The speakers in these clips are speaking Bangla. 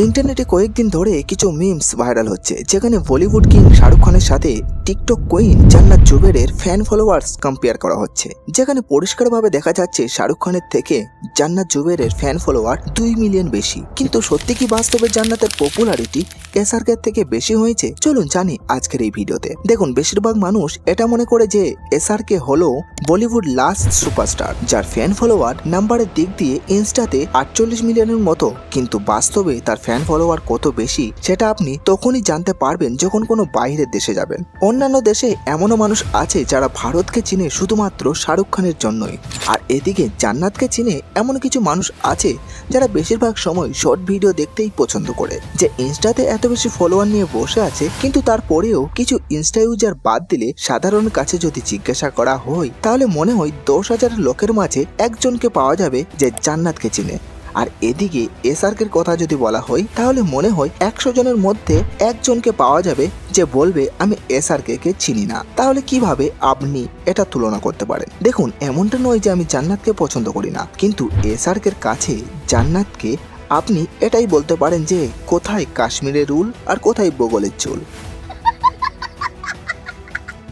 ইন্টারনেটে কয়েকদিন ধরে কিছু মিমস ভাইরাল হচ্ছে, যেখানে বলিউড কিং শাহরুখ খানের সাথে টিকটক কুইন জান্নাত জুবেরের ফ্যান ফলোয়ার্স কম্পেয়ার করা হচ্ছে। যেখানে পরিষ্কারভাবে দেখা যাচ্ছে শাহরুখ খানের থেকে জান্নাত জুবেরের ফ্যান ফলোয়ার 2 মিলিয়ন বেশি। কিন্তু সত্যি কি বাস্তবে জান্নাতের পপুলারিটি এসআরকে থেকে বেশি হয়েছে? চলুন জানি আজকের এই ভিডিওতে। দেখুন, বেশিরভাগ মানুষ এটা মনে করে যে এসআরকে হলো বলিউড লাস্ট সুপারস্টার, যার ফ্যান ফলোয়ার নাম্বারের দিক দিয়ে ইনস্টাতে 48 মিলিয়নের মতো। কিন্তু বাস্তবে তার ফ্যান ফলোয়ার কত বেশি সেটা আপনি তখনই জানতে পারবেন যখন কোনো বাইরের দেশে যাবেন। অন্যান্য দেশে এমনও মানুষ আছে যারা ভারতকে চিনে শুধুমাত্র শাহরুখ খানের জন্যই, আর এদিকে জান্নাতকে চিনে এমন কিছু মানুষ আছে যারা বেশিরভাগ সময় শর্ট ভিডিও দেখতেই পছন্দ করে। যে ইনস্টাতে এত বেশি ফলোয়ার নিয়ে বসে আছে, কিন্তু তারপরেও কিছু ইনস্টা ইউজার বাদ দিলে সাধারণ কাছে যদি জিজ্ঞাসা করা হয় তাহলে মনে হয় 10,000 লোকের মাঝে একজনকে পাওয়া যাবে যে জান্নাতকে চিনে। আর এদিকে এসআরকের কথা যদি বলা হয় তাহলে মনে হয় 100 জনের মধ্যে একজনকে পাওয়া যাবে যে বলবে আমি এসআরকে কে চিনি না। তাহলে কিভাবে আপনি এটা তুলনা করতে পারেন? দেখুন, এমনটা নয় যে আমি জান্নাতকে পছন্দ করি না, কিন্তু এসআরকের কাছে জান্নাতকে আপনি এটাই বলতে পারেন যে কোথায় কাশ্মীরের রুল আর কোথায় বগলের চুল।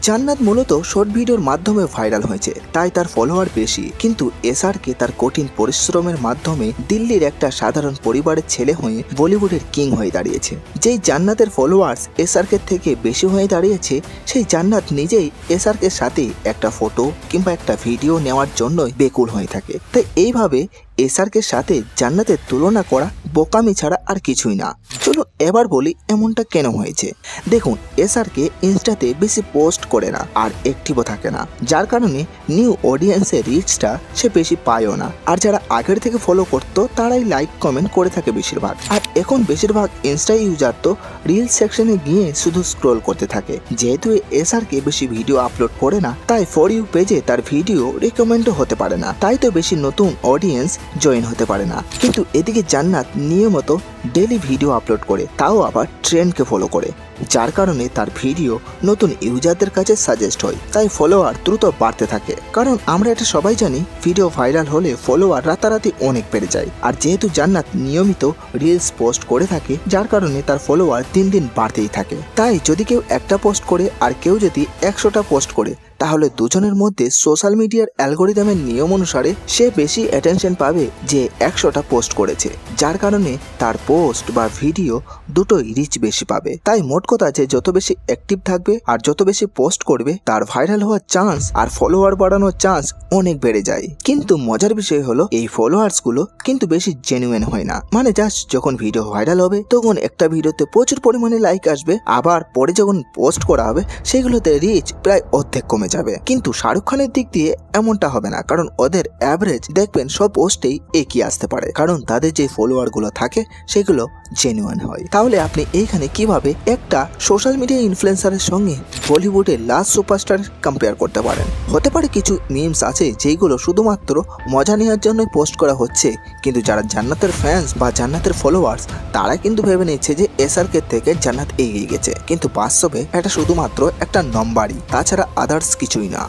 জান্নাত মূলত শর্ট ভিডিওর মাধ্যমে ভাইরাল হয়েছে, তাই তার ফলোয়ার বেশি। কিন্তু এসআরকে তার কঠিন পরিশ্রমের মাধ্যমে দিল্লির একটা সাধারণ পরিবারের ছেলে হয়ে বলিউডের কিং হয়ে দাঁড়িয়েছে। যেই জান্নাতের ফলোয়ার্স এসআরকে থেকে বেশি হয়ে দাঁড়িয়েছে, সেই জান্নাত নিজেই এসআরকের সাথে একটা ফটো কিংবা একটা ভিডিও নেওয়ার জন্যই বেকুল হয়ে থাকে। তাই এইভাবে এসআরকের সাথে জান্নাতের তুলনা করা বোকামি ছাড়া আর কিছুই না। চলো এবার বলি এমনটা কেন হয়েছে। দেখুন, এসআরকে ইনস্টাতে বেশি পোস্ট করে না আর অ্যাক্টিভও থাকে না, যার কারণে নিউ অডিয়েন্সের রিচটা সে বেশি পায়ও না। আর যারা আগের থেকে ফলো করতো তারাই লাইক কমেন্ট করে থাকে বেশিরভাগ। আর এখন বেশিরভাগ ইনস্টা ইউজার তো রিল সেকশনে গিয়ে শুধু স্ক্রোল করতে থাকে। যেহেতু এসআরকে বেশি ভিডিও আপলোড করে না, তাই ফর ইউ পেজে তার ভিডিও রিকমেন্ডও হতে পারে না, তাই তো বেশি নতুন অডিয়েন্স জয়েন হতে পারে না। কিন্তু এদিকে জান্নাত নিয়মিত ডেলি ভিডিও আপলোড করে, তাও আবার ট্রেন্ডকে ফলো করে, যার কারণে তার ভিডিও নতুন ইউজারদের কাছে সাজেস্ট হয়, তাই ফলোয়ার দ্রুত বাড়তে থাকে। কারণ আমরা এটা সবাই জানি, ভিডিও ভাইরাল হলে ফলোয়ার রাতারাতি অনেক বেড়ে যায়। আর যেহেতু জান্নাত নিয়মিত রিলস পোস্ট করে থাকে, যার কারণে তার ফলোয়ার দিন দিন বাড়তেই থাকে। তাই যদি কেউ একটা পোস্ট করে আর কেউ যদি 100টা পোস্ট করে, তাহলে দুজনের মধ্যে সোশ্যাল মিডিয়ার অ্যালগোরিদমের নিয়ম অনুসারে সে বেশি অ্যাটেনশন পাবে যে 100টা পোস্ট করেছে, যার কারণে তার পোস্ট বা ভিডিও দুটোই রিচ বেশি পাবে। তাই মোট কথা যে যত বেশি অ্যাক্টিভ থাকবে আর যত বেশি পোস্ট করবে, তার ভাইরাল হওয়ার চান্স আর ফলোয়ার বাড়ানোর চান্স অনেক বেড়ে যায়। কিন্তু মজার বিষয় হলো এই ফলোয়ার্স গুলো কিন্তু বেশি জেনুইন হয় না। মানে জাস্ট যখন ভিডিও ভাইরাল হবে তখন একটা ভিডিওতে প্রচুর পরিমাণে লাইক আসবে, আবার পরে যখন পোস্ট করা হবে সেগুলোতে রিচ প্রায় অর্ধেক কমে যাবে। কিন্তু শাহরুখ খানের দিক দিয়ে এমনটা হবে না, কারণ ওদের অ্যাভারেজ দেখবেন সব পোস্টেই একই আসতে পারে, কারণ তাদের যে ফলোয়ার গুলো থাকে সেগুলো জেনুইন হয়। তাহলে আপনি এইখানে কিভাবে একটা সোশ্যাল মিডিয়া ইনফ্লুয়েন্সারের সঙ্গে বলিউডের লাস্ট সুপারস্টার কম্পেয়ার করতে পারেন? হতে পারে কিছু মিমস আছে যেগুলো শুধুমাত্র মজা নেওয়ার জন্যই পোস্ট করা হচ্ছে, কিন্তু যারা জান্নাতের ফ্যান্স বা জান্নাতের ফলোয়ার্স তারা কিন্তু ভেবে নিচ্ছে যে এসআরকে থেকে জান্নাত এগিয়ে গেছে, কিন্তু বাস্তবে এটা শুধুমাত্র একটা নম্বরই, তাছাড়া আদার্স কিছুই না।